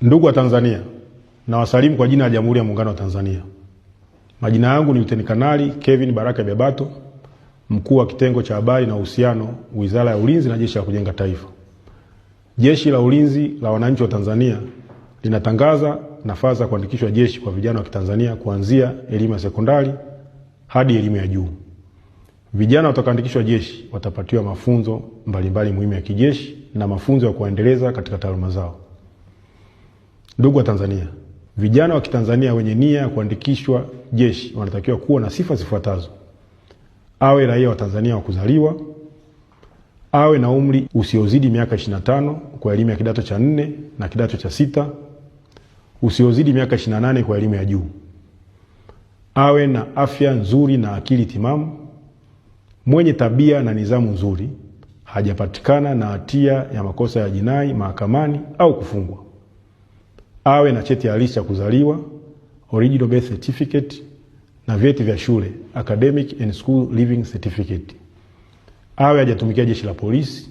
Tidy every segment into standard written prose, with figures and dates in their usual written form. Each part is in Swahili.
Ndugu wa Tanzania, na wasalimu kwa jina la Jamhuri ya Muungano wa Tanzania. Majina yangu ni Luteni Kanali Kevin Baraka Bebato, mkuu wa kitengo cha habari na uhusiano, Wizara ya Ulinzi na Jeshi la Kujenga Taifa. Jeshi la Ulinzi la Wananchi wa Tanzania linatangaza nafasi za kuandikishwa jeshi kwa vijana wa Kitanzania kuanzia elimu ya sekondari hadi elimu ya juu. Vijana watakaoandikishwa jeshi watapatiwa mafunzo mbalimbali muhimu ya kijeshi na mafunzo ya kuendeleza katika taaluma zao. Ndugu wa Tanzania, vijana wa Kitanzania wenye nia ya kuandikishwa jeshi wanatakiwa kuwa na sifa zifuatazo: awe raia wa Tanzania wa kuzaliwa, awe na umri usiozidi miaka 25 kwa elimu ya kidato cha 4 na kidato cha 6, usiozidi miaka 28 kwa elimu ya juu, awe na afya nzuri na akili timamu, mwenye tabia na nidhamu nzuri, hajapatikana na hatia ya makosa ya jinai mahakamani au kufungwa, awe na cheti halisi cha kuzaliwa, original birth certificate, na vyeti vya shule, academic and school living certificate, awe hajatumikia jeshi la polisi,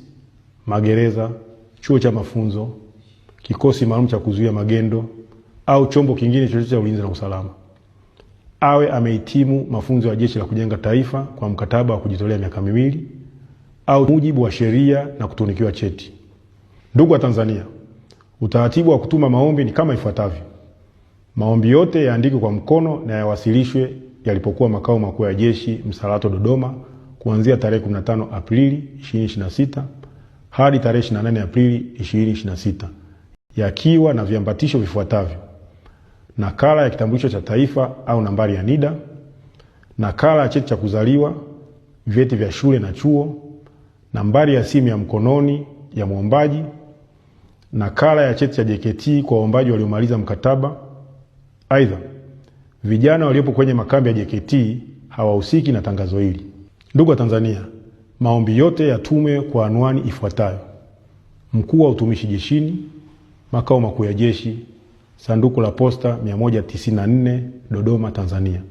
magereza, chuo cha mafunzo, kikosi maalum cha kuzuia magendo au chombo kingine chochote cha ulinzi na usalama, awe amehitimu mafunzo ya Jeshi la Kujenga Taifa kwa mkataba wa kujitolea miaka 2 au mujibu wa sheria na kutunikiwa cheti. Ndugu wa Tanzania, utaratibu wa kutuma maombi ni kama ifuatavyo. Maombi yote yaandikwe kwa mkono na yawasilishwe yalipokuwa makao makuu ya jeshi Msalato, Dodoma, kuanzia tarehe 15 Aprili 2026 hadi tarehe 28 Aprili 2026, yakiwa na viambatisho vifuatavyo: nakala ya kitambulisho cha taifa au nambari ya NIDA, nakala ya cheti cha kuzaliwa, vyeti vya shule na chuo, nambari ya simu ya mkononi ya muombaji, nakala ya cheti cha JKT kwa waombaji waliomaliza mkataba. Aidha, vijana waliopo kwenye makambi ya JKT hawahusiki na tangazo hili. Ndugu wa Tanzania, maombi yote yatumwe kwa anwani ifuatayo: Mkuu wa Utumishi Jeshini, Makao Makuu ya Jeshi, Sanduku la Posta 194, Dodoma, Tanzania.